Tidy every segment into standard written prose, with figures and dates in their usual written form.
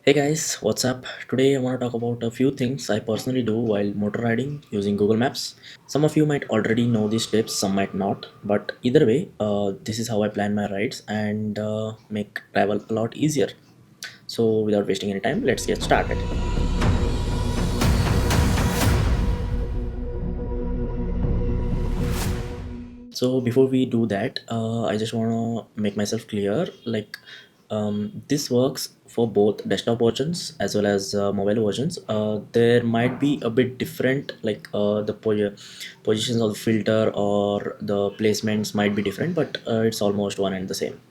Hey guys, what's up? Today I want to talk about a few things I personally do while motor riding using Google Maps. Some of you might already know these tips, some might not, but either way, this is how I plan my rides and make travel a lot easier. So, without wasting any time, let's get started. So before we do that, I just want to make myself clear. This works for both desktop versions as well as mobile versions. There might be a bit different, positions of the filter or the placements might be different, but it's almost one and the same.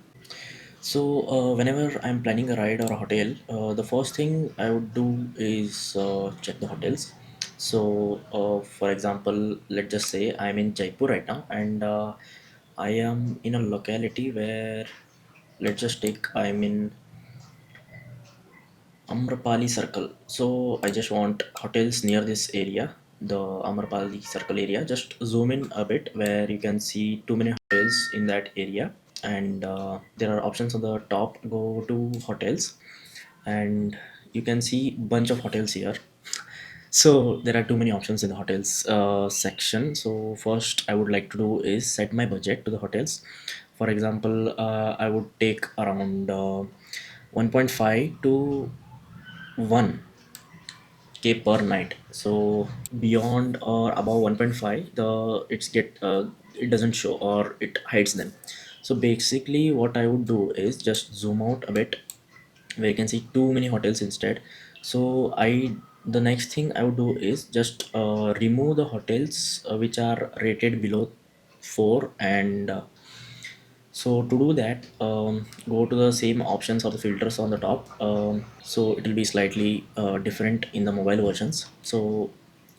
So whenever I'm planning a ride or a hotel, the first thing I would do is check the hotels. So for example, let's just say I'm in Jaipur right now, and I am in a locality where, let's just take, I'm in Amrapali Circle. So I just want hotels near this area, the Amrapali Circle area. Just zoom in a bit where you can see too many hotels in that area, and there are options on the top. Go to hotels, and you can see bunch of hotels here. So there are too many options in the hotels section. So first I would like to do is set my budget to the hotels. For example, I would take around 1.5 to 1K per night. So beyond or above 1.5, it doesn't show or it hides them. So basically what I would do is just zoom out a bit where you can see too many hotels instead. So the next thing I would do is just remove the hotels which are rated below 4, and so to do that, go to the same options or the filters on the top. So it will be slightly different in the mobile versions. So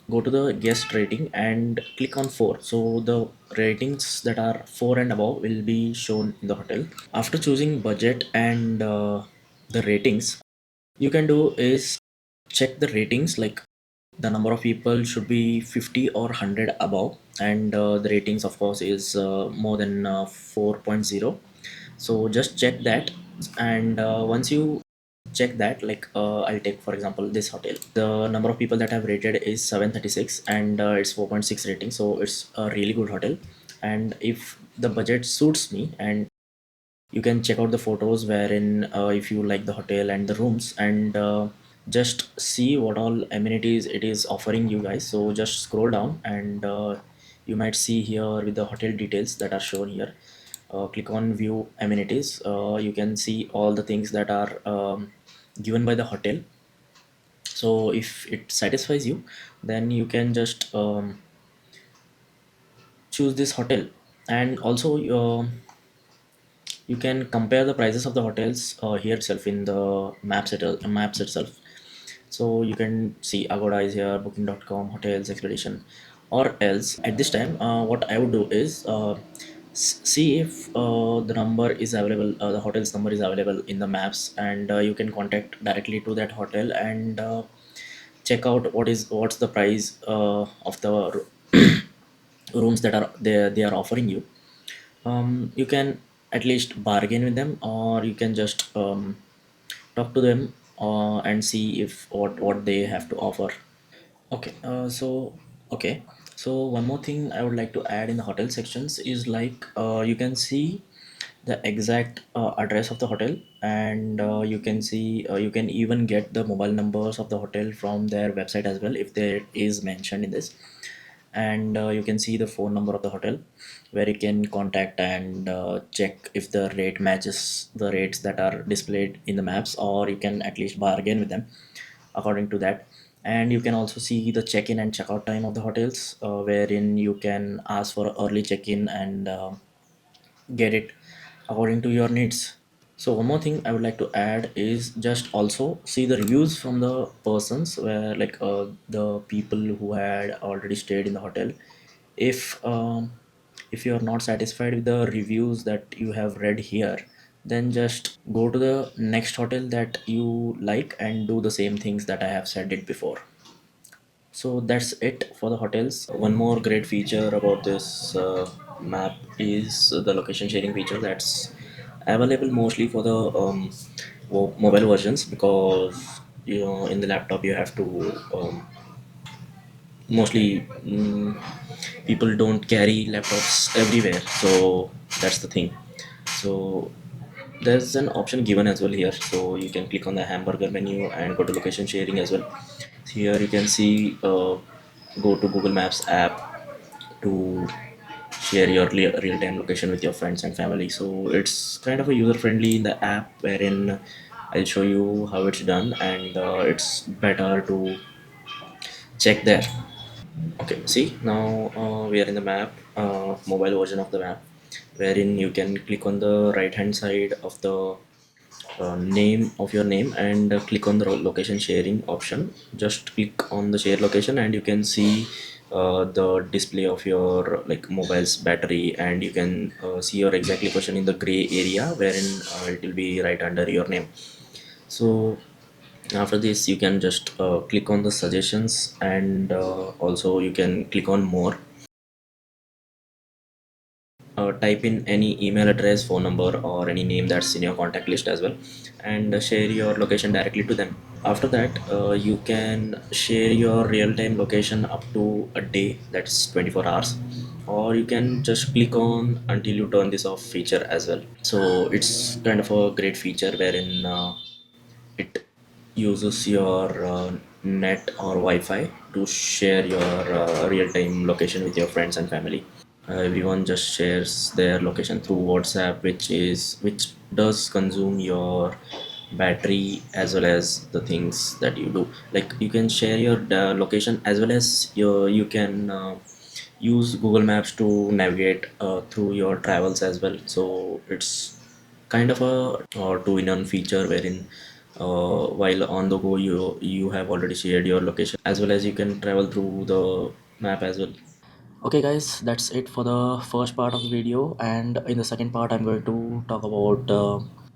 go to the guest rating and click on 4. So the ratings that are 4 and above will be shown in the hotel. After choosing budget and the ratings, you can do is check the ratings, like the number of people should be 50 or 100 above, and the ratings of course is more than 4.0. So just check that, and once you check that, I'll take for example this hotel. The number of people that have rated is 736, and it's 4.6 rating, so it's a really good hotel. And if the budget suits me, and you can check out the photos wherein if you like the hotel and the rooms, and just see what all amenities it is offering you guys. So just scroll down, and you might see here with the hotel details that are shown here. Click on view amenities. You can see all the things that are given by the hotel. So if it satisfies you, then you can just choose this hotel. And also you can compare the prices of the hotels here itself in the maps itself. So you can see Agoda is here, booking.com, hotels, expedition. Or else at this time, what I would do is see if the number is available, the hotel's number is available in the maps, and you can contact directly to that hotel and check out what's the price of the rooms that are there they are offering you. You can at least bargain with them, or you can just talk to them and see if what they have to offer. Okay, okay, so one more thing I would like to add in the hotel sections is you can see the exact address of the hotel, and you can even get the mobile numbers of the hotel from their website as well if there is mentioned in this. And you can see the phone number of the hotel where you can contact and check if the rate matches the rates that are displayed in the maps, or you can at least bargain with them according to that. And you can also see the check-in and check-out time of the hotels, wherein you can ask for early check-in and get it according to your needs. So one more thing I would like to add is just also see the reviews from the persons where, the people who had already stayed in the hotel. If you are not satisfied with the reviews that you have read here, then just go to the next hotel that you like and do the same things that I have said it before. So that's it for the hotels. One more great feature about this map is the location sharing feature that's available mostly for the mobile versions, because in the laptop you have to mostly people don't carry laptops everywhere, so that's the thing. So there's an option given as well here, so you can click on the hamburger menu and go to location sharing as well. Here you can see go to Google Maps app to share your real-time location with your friends and family. So it's kind of a user-friendly in the app, wherein I'll show you how it's done, and it's better to check there. Okay, see now we are in the map, mobile version of the map, wherein you can click on the right hand side of the name of your name, and click on the location sharing option. Just click on the share location and you can see the display of your like mobile's battery, and you can see your exact location in the gray area, wherein it will be right under your name. So after this you can just click on the suggestions, and also you can click on more. Type in any email address, phone number, or any name that's in your contact list as well, and share your location directly to them. After that you can share your real-time location up to a day, that's 24 hours, or you can just click on until you turn this off feature as well. So it's kind of a great feature, wherein it uses your net or Wi-Fi to share your real-time location with your friends and family. Everyone just shares their location through WhatsApp, which does consume your battery as well as the things that you do. Like you can share your location, as well as you can use Google Maps to navigate through your travels as well. So it's kind of a two-in-one feature, wherein while on the go you have already shared your location, as well as you can travel through the map as well. Okay guys, that's it for the first part of the video, and in the second part I'm going to talk about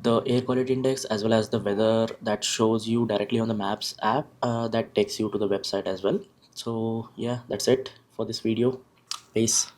the air quality index as well as the weather that shows you directly on the maps app that takes you to the website as well. So yeah, that's it for this video. Peace.